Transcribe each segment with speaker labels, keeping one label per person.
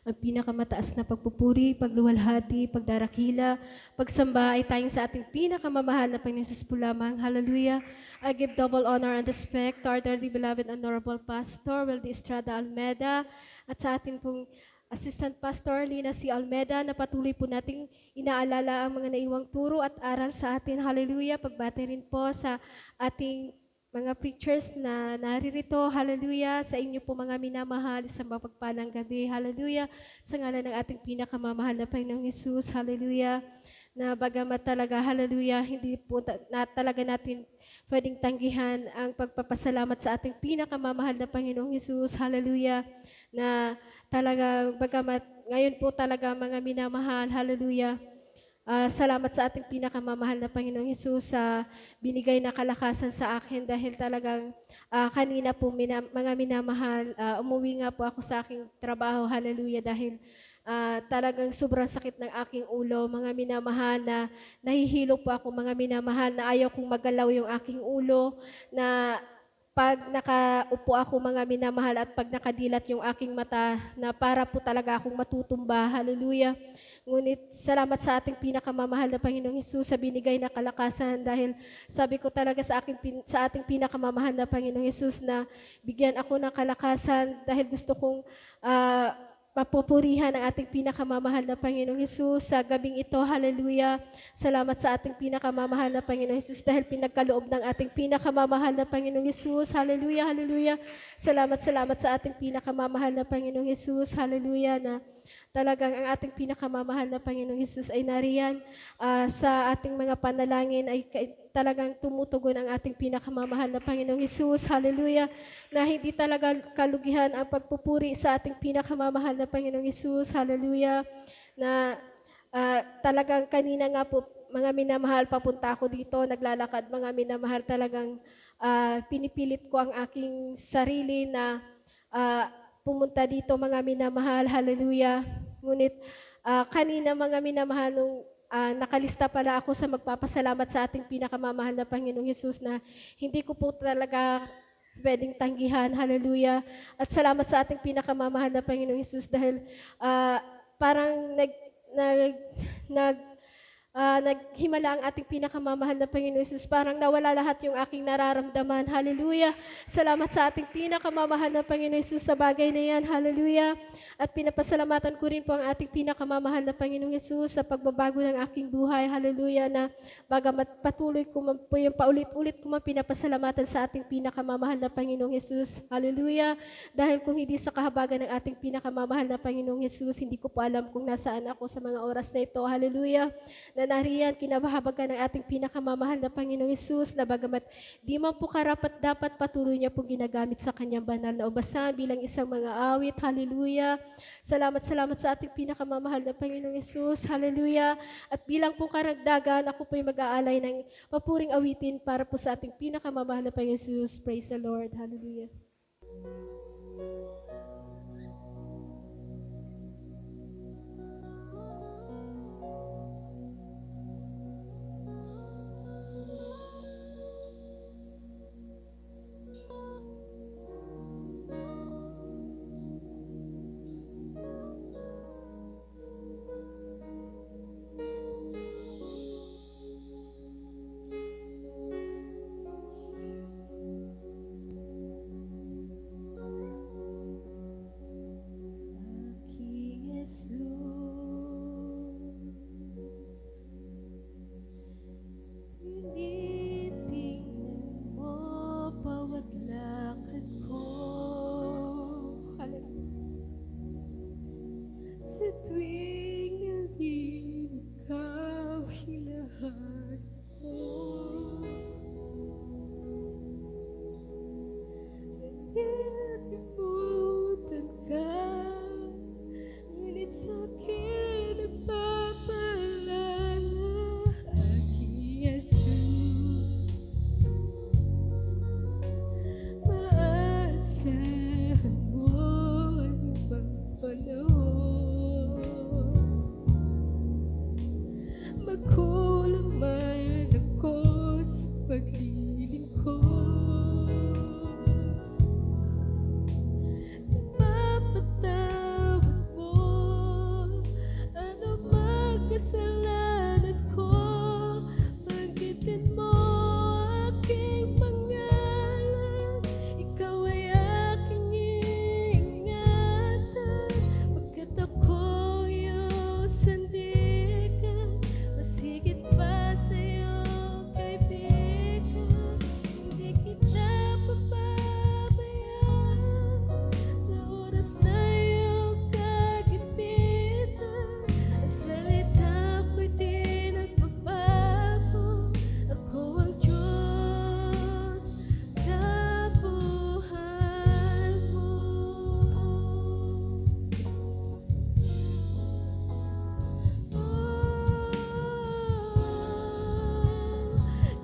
Speaker 1: ang pinakamataas na pagpupuri, pagluwalhati, pagdarakila, pagsamba ay tayong sa ating pinakamamahal na Panginoon Jesus po lamang. Hallelujah. I give double honor and respect to our dearly beloved Honorable Pastor Weldy Estrada Almeda at sa ating pong Assistant Pastor Lina C. Almeda na patuloy po nating inaalala ang mga naiwang turo at aral sa atin. Hallelujah. Pagbati rin po sa ating mga preachers na naririto, hallelujah, sa inyo po mga minamahal, sa mapagpalang gabi, hallelujah, sa ngalan ng ating pinakamamahal na Panginoong Hesus, hallelujah, na bagamat talaga, hallelujah, hindi po talaga natin pwedeng tanggihan ang pagpapasalamat sa ating pinakamamahal na Panginoong Hesus, hallelujah, na talaga bagamat ngayon po talaga mga minamahal, hallelujah, salamat sa ating pinakamamahal na Panginoong Hesus sa binigay na kalakasan sa akin dahil talagang kanina po mga minamahal, umuwi nga po ako sa aking trabaho, hallelujah, dahil talagang sobrang sakit ng aking ulo, mga minamahal na nahihilo po ako, mga minamahal na ayaw kong magalaw yung aking ulo, na pag nakaupo ako mga minamahal at pag nakadilat yung aking mata na para po talaga akong matutumba, hallelujah. Ngunit salamat sa ating pinakamamahal na Panginoong Hesus sa binigay na kalakasan dahil sabi ko talaga sa ating pinakamamahal na Panginoong Hesus na bigyan ako ng kalakasan dahil gusto kong mapupurihan ang ating pinakamamahal na Panginoong Hesus sa gabing ito. Hallelujah. Salamat sa ating pinakamamahal na Panginoong Hesus dahil pinagkaloob ng ating pinakamamahal na Panginoong Hesus. Hallelujah, hallelujah. Salamat sa ating pinakamamahal na Panginoong Hesus. Hallelujah na talagang ang ating pinakamamahal na Panginoong Hesus ay nariyan sa ating mga panalangin ay talagang tumutugon ang ating pinakamamahal na Panginoong Hesus. Hallelujah. Na hindi talaga kalugihan ang pagpupuri sa ating pinakamamahal na Panginoong Hesus. Hallelujah. Na talagang kanina nga po, mga minamahal, papunta ako dito, naglalakad, mga minamahal, talagang pinipilit ko ang aking sarili na pumunta dito, mga minamahal, hallelujah. Ngunit kanina mga minamahal, nung nakalista pala ako sa magpapasalamat sa ating pinakamamahal na Panginoong Hesus na hindi ko po talaga pwedeng tanggihan, hallelujah. At salamat sa ating pinakamamahal na Panginoong Hesus dahil parang naghimala ang ating pinakamamahal na Panginoon Jesus. Parang nawala lahat yung aking nararamdaman. Hallelujah. Salamat sa ating pinakamamahal na Panginoon Jesus sa bagay na yan. Hallelujah. At pinapasalamatan ko rin po ang ating pinakamamahal na Panginoong Jesus sa pagbabago ng aking buhay. Hallelujah. Na bagamat patuloy ko po yung paulit-ulit ko pinapasalamatan sa ating pinakamamahal na Panginoong Jesus. Hallelujah. Dahil kung hindi sa kahabagan ng ating pinakamamahal na Panginoong Jesus, hindi ko po alam kung nasaan ako sa mga oras na ito. Hallelujah. Na nariyan, kinabahabagan ng ating pinakamamahal na Panginoong Hesus na bagamat di man po karapat dapat patuloy niya po ginagamit sa kanyang banal na ubasan bilang isang mga awit. Hallelujah. Salamat sa ating pinakamamahal na Panginoong Hesus. Hallelujah. At bilang po karagdagan, ako po ay mag-aalay ng papuring awitin para po sa ating pinakamamahal na Panginoong Hesus. Praise the Lord. Hallelujah.
Speaker 2: Maasahan mo ang ibang panahon.
Speaker 1: kasalanan ko. Banggitin mo aking pangalan, ikaw ay aking iingatan. Pagkat ako'y iyong sandigan, mas higit pa sa iyong kaibigan. Hindi kita papabayaan sa oras na iyong kagipitan. Ang salita ko'y di nagbabago, ako ang Diyos sa buhay mo.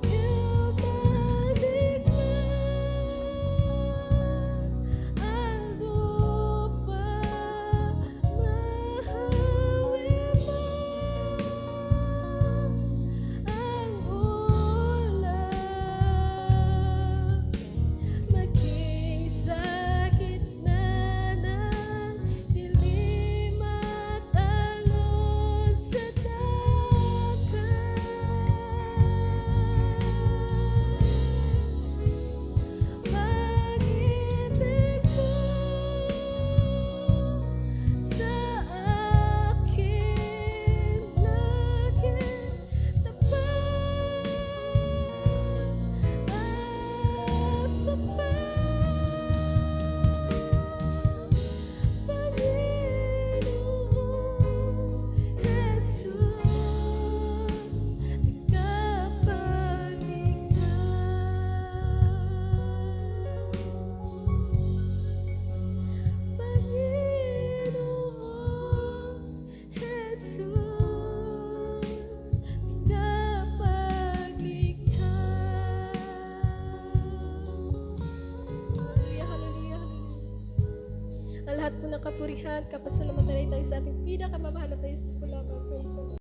Speaker 1: Ibalik na ang lupa, mahawi mo ang ulan, maging sa gitna ng dilim at alon sa dagat. Pag-ibig mo sa akin laging tapat at sapat. Panginoong Jesus, tagapagligtas. Panginoong Jesus, tagapagligtas. Hallelujah, hallelujah, hallelujah. Ang lahat po ng kapurihan, kapasalamatan ay tayo sa ating pinakamamahal na tayo, Jesus po lamang. Praise the Lord.